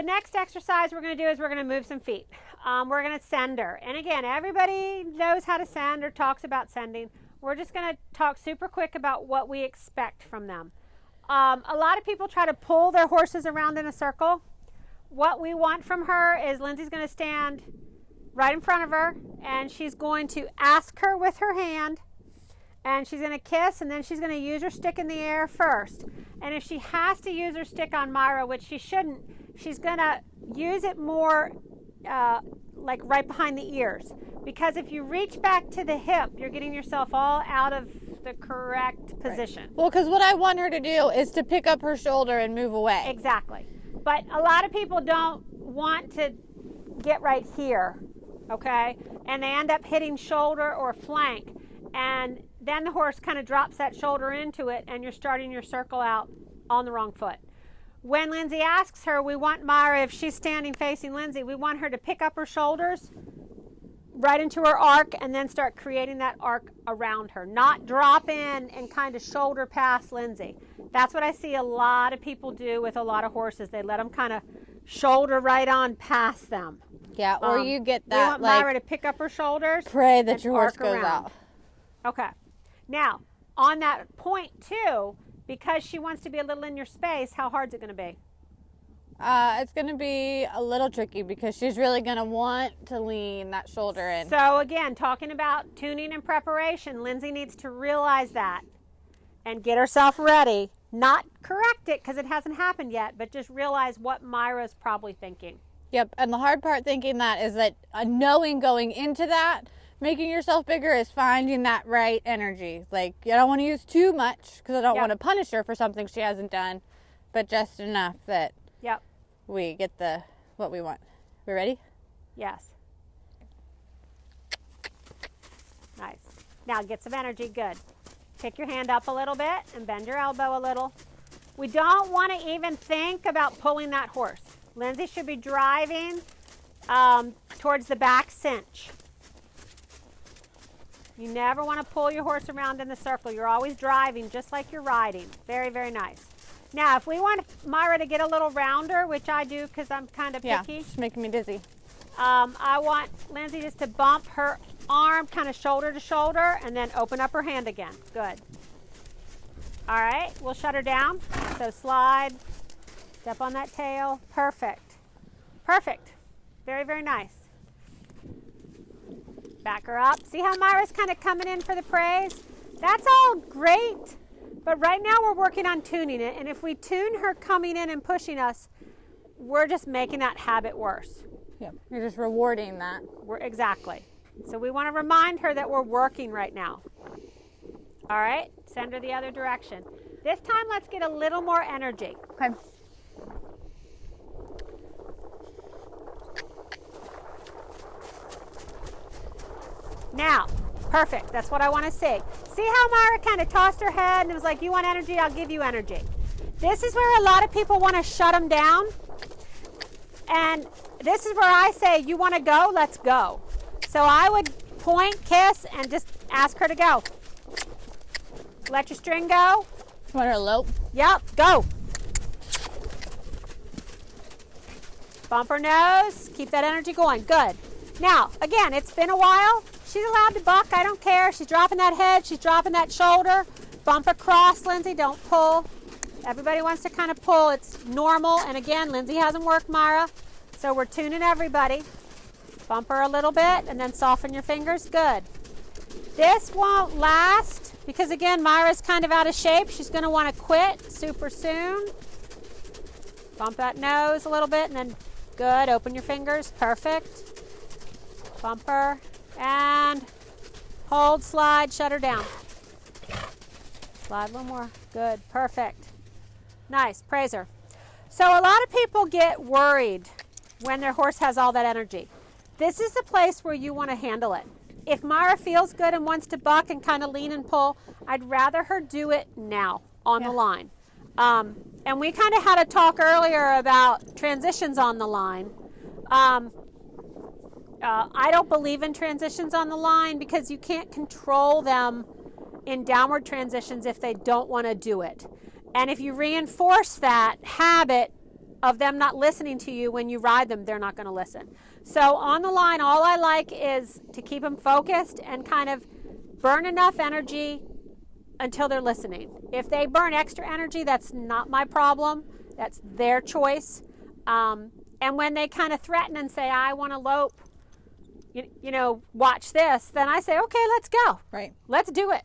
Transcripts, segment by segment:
next exercise we're going to do is we're going to move some feet. We're going to send her. And again, everybody knows how to send or talks about sending. We're just going to talk super quick about what we expect from them. A lot of people try to pull their horses around in a circle. What we want from her is Lindsay's going to stand right in front of her, and she's going to ask her with her hand, and she's going to kiss, and then she's going to use her stick in the air first. And if she has to use her stick on Myra, which she shouldn't, she's going to use it more like right behind the ears. Because if you reach back to the hip, you're getting yourself all out of the correct position. Right. Well, because what I want her to do is to pick up her shoulder and move away. Exactly. But a lot of people don't want to get right here, okay? And they end up hitting shoulder or flank. And then the horse kind of drops that shoulder into it, and you're starting your circle out on the wrong foot. When Lindsay asks her, we want Myra, if she's standing facing Lindsay, we want her to pick up her shoulders right into her arc and then start creating that arc around her. Not drop in and kind of shoulder past Lindsay. That's what I see a lot of people do with a lot of horses. They let them kind of shoulder right on past them. Yeah, or you get that, we want Myra to pick up her shoulders. Pray that your horse goes out. Okay. Now, on that point too, because she wants to be a little in your space, how hard is it going to be? It's going to be a little tricky because she's really going to want to lean that shoulder in. So again, talking about tuning and preparation, Lindsay needs to realize that and get herself ready. Not correct it because it hasn't happened yet, but just realize what Myra's probably thinking. Yep, and the hard part thinking that is that knowing going into that, making yourself bigger is finding that right energy. Like, you don't want to use too much because I don't want to punish her for something she hasn't done, but just enough that we get what we want. We ready? Yes. Nice. Now get some energy. Good. Pick your hand up a little bit and bend your elbow a little. We don't want to even think about pulling that horse. Lindsay should be driving towards the back cinch. You never want to pull your horse around in the circle. You're always driving just like you're riding. Very, very nice. Now, if we want Myra to get a little rounder, which I do because I'm kind of picky. Yeah, it's making me dizzy. I want Lindsay just to bump her arm kind of shoulder to shoulder and then open up her hand again. Good. All right, we'll shut her down. So slide, step on that tail. Perfect. Perfect. Very, very nice. Back her up. See how Myra's kind of coming in for the praise? That's all great. But right now we're working on tuning it, and if we tune her coming in and pushing us, we're just making that habit worse. Yep, you're just rewarding that. Exactly. So we want to remind her that we're working right now. All right, send her the other direction. This time let's get a little more energy. Okay. Now, perfect. That's what I want to see. See how Myra kind of tossed her head and was like, you want energy? I'll give you energy. This is where a lot of people want to shut them down. And this is where I say, you want to go? Let's go. So I would point, kiss, and just ask her to go. Let your string go. Want her to elope? Yep, go. Bump her nose. Keep that energy going. Good. Now, again, it's been a while. She's allowed to buck. I don't care. She's dropping that head. She's dropping that shoulder. Bump across, Lindsay. Don't pull. Everybody wants to kind of pull. It's normal. And again, Lindsay hasn't worked Myra. So we're tuning everybody. Bump her a little bit and then soften your fingers. Good. This won't last because, again, Myra's kind of out of shape. She's going to want to quit super soon. Bump that nose a little bit and then good. Open your fingers. Perfect. Bump her. And hold, slide, shut her down. Slide one more. Good, perfect. Nice, praise her. So a lot of people get worried when their horse has all that energy. This is the place where you want to handle it. If Myra feels good and wants to buck and kind of lean and pull, I'd rather her do it now on the line. And we kind of had a talk earlier about transitions on the line. I don't believe in transitions on the line because you can't control them in downward transitions if they don't want to do it. And if you reinforce that habit of them not listening to you when you ride them, they're not going to listen. So on the line, all I like is to keep them focused and kind of burn enough energy until they're listening. If they burn extra energy, that's not my problem. That's their choice. And when they kind of threaten and say, I want to lope, you know, watch this, then I say, okay, let's go. Right. Let's do it.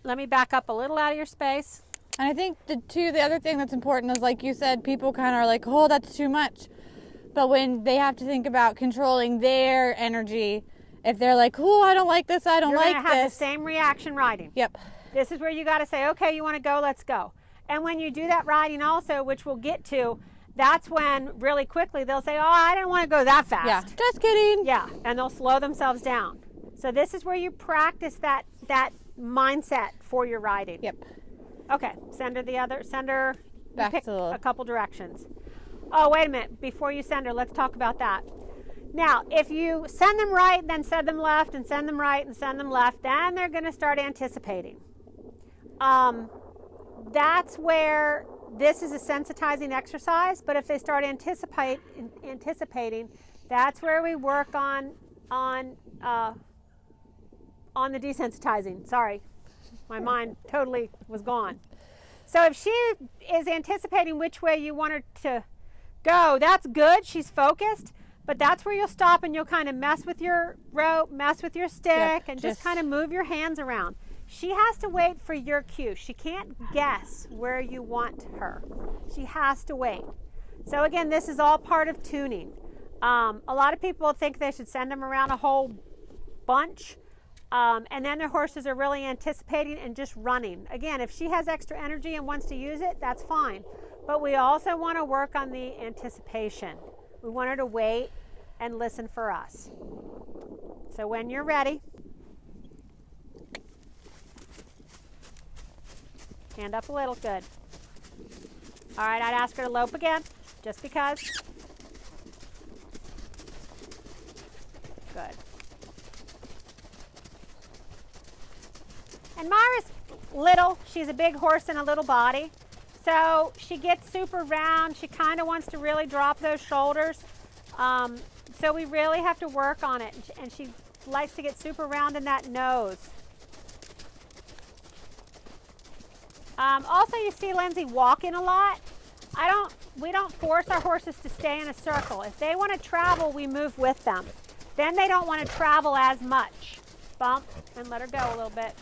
Let me back up a little out of your space. And I think, the other thing that's important is, like you said, people kind of are like, oh, that's too much. But when they have to think about controlling their energy, if they're like, oh, I don't like this, I don't like this. You're going to have the same reaction riding. Yep. This is where you got to say, okay, you want to go, let's go. And when you do that riding also, which we'll get to, that's when really quickly they'll say, oh, I didn't want to go that fast. Yeah, just kidding. Yeah, and they'll slow themselves down. So this is where you practice that mindset for your riding. Yep. Okay, send her back pick to the... a couple directions. Oh, wait a minute. Before you send her, let's talk about that. Now, if you send them right, then send them left, and send them right, and send them left, then they're going to start anticipating. That's where this is a sensitizing exercise, but if they start anticipating, that's where we work on the desensitizing. Sorry, my mind totally was gone. So if she is anticipating which way you want her to go, that's good. She's focused, but that's where you'll stop and you'll kind of mess with your rope, mess with your stick, and just kind of move your hands around. She has to wait for your cue. She can't guess where you want her. She has to wait. So again, this is all part of tuning. A lot of people think they should send them around a whole bunch, and then their horses are really anticipating and just running. Again, if she has extra energy and wants to use it, that's fine. But we also want to work on the anticipation. We want her to wait and listen for us. So when you're ready, hand up a little, good. All right, I'd ask her to lope again, just because. Good. And Myra's little, she's a big horse in a little body. So she gets super round. She kind of wants to really drop those shoulders. So we really have to work on it. And she likes to get super round in that nose. Also, you see Lindsay walking a lot. We don't force our horses to stay in a circle. If they want to travel, we move with them. Then they don't want to travel as much. Bump and let her go a little bit.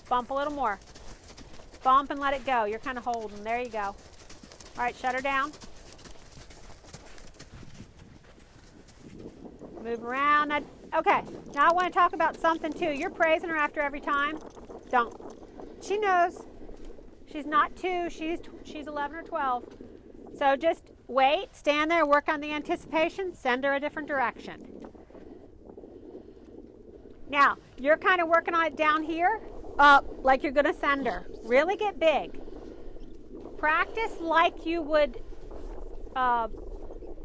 Bump a little more. Bump and let it go. You're kind of holding. There you go. All right, shut her down. Move around. Okay, now I want to talk about something too. You're praising her after every time. Don't. She knows. She's not 2, she's 11 or 12. So just wait, stand there, work on the anticipation, send her a different direction. Now, you're kind of working on it down here, up, like you're going to send her. Really get big. Practice like you would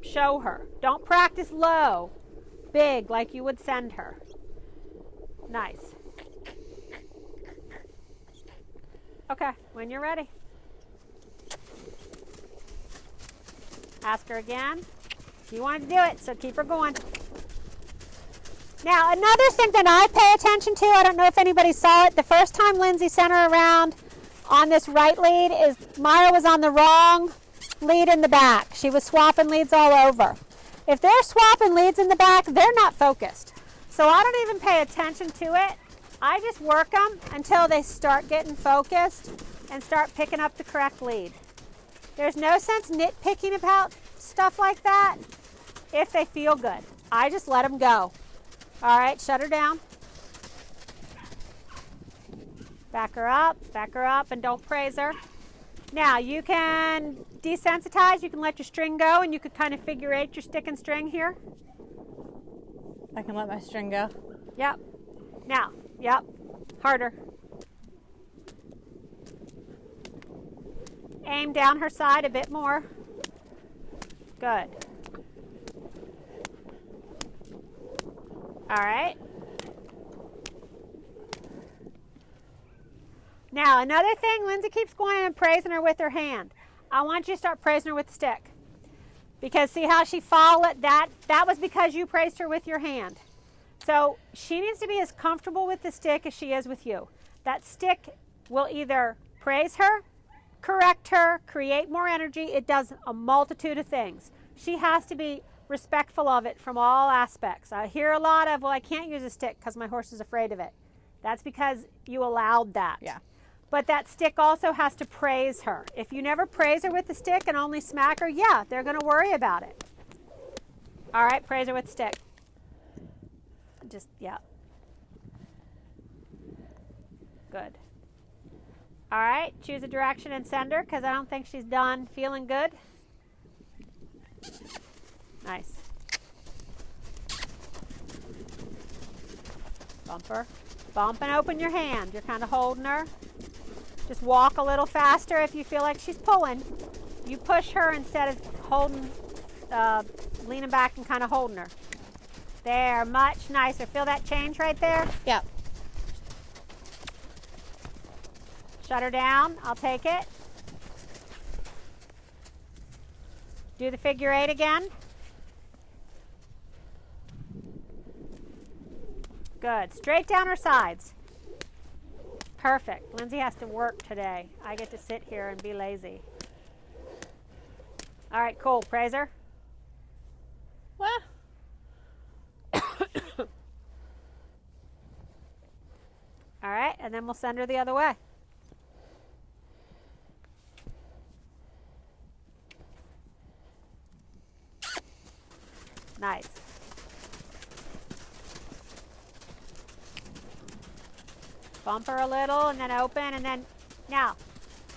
show her. Don't practice low, big, like you would send her. Nice. Okay, when you're ready. Ask her again. She wanted to do it, so keep her going. Now, another thing that I pay attention to, I don't know if anybody saw it, the first time Lindsay sent her around on this right lead is Myra was on the wrong lead in the back. She was swapping leads all over. If they're swapping leads in the back, they're not focused. So I don't even pay attention to it. I just work them until they start getting focused and start picking up the correct lead. There's no sense nitpicking about stuff like that if they feel good. I just let them go. All right, shut her down. Back her up, and don't praise her. Now, you can desensitize. You can let your string go, and you could kind of figure 8 your stick and string here. I can let my string go. Yep. Now, yep, harder. Aim down her side a bit more. Good. All right. Now, another thing, Lindsay keeps going and praising her with her hand. I want you to start praising her with the stick. Because see how she followed that? That was because you praised her with your hand. So she needs to be as comfortable with the stick as she is with you. That stick will either praise her, correct her, create more energy. It does a multitude of things. She has to be respectful of it from all aspects. I hear a lot of, well, I can't use a stick because my horse is afraid of it. That's because you allowed that. Yeah. But that stick also has to praise her. If you never praise her with the stick and only smack her, yeah, they're going to worry about it. All right, praise her with the stick. Just, yeah. Good. All right, choose a direction and send her because I don't think she's done feeling good. Nice. Bump her. Bump and open your hand. You're kind of holding her. Just walk a little faster if you feel like she's pulling. You push her instead of holding, leaning back and kind of holding her. There, much nicer. Feel that change right there? Yep. Shut her down. I'll take it. Do the figure 8 again. Good. Straight down her sides. Perfect. Lindsay has to work today. I get to sit here and be lazy. All right, cool. Praise her. Well. All right, and then we'll send her the other way. Nice. Bump her a little and then open and then, now,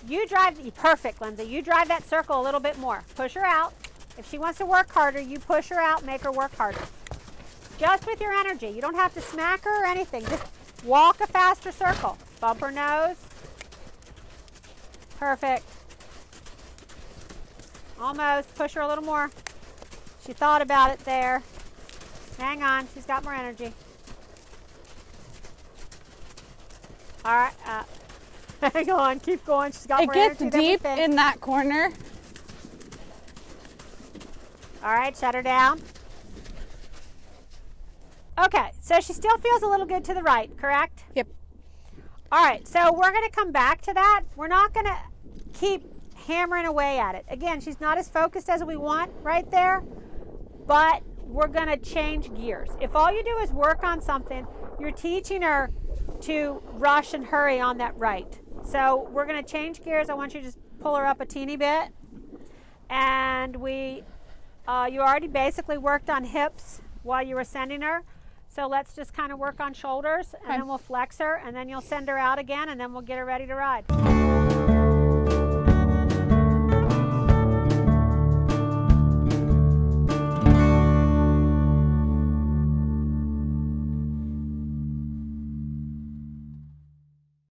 you drive, perfect, Lindsay. You drive that circle a little bit more. Push her out. If she wants to work harder, you push her out, make her work harder. Just with your energy. You don't have to smack her or anything. Just walk a faster circle. Bump her nose. Perfect. Almost. Push her a little more. She thought about it there. Hang on. She's got more energy. All right. Hang on. Keep going. She's got more energy. It gets deep in that corner. All right. Shut her down. Okay. So she still feels a little good to the right, correct? Yep. All right. So we're going to come back to that. We're not going to keep hammering away at it. Again, she's not as focused as we want right there, but we're going to change gears. If all you do is work on something, you're teaching her to rush and hurry on that right. So we're going to change gears. I want you to just pull her up a teeny bit. And you already basically worked on hips while you were sending her. So let's just kind of work on shoulders, and then we'll flex her, and then you'll send her out again, and then we'll get her ready to ride.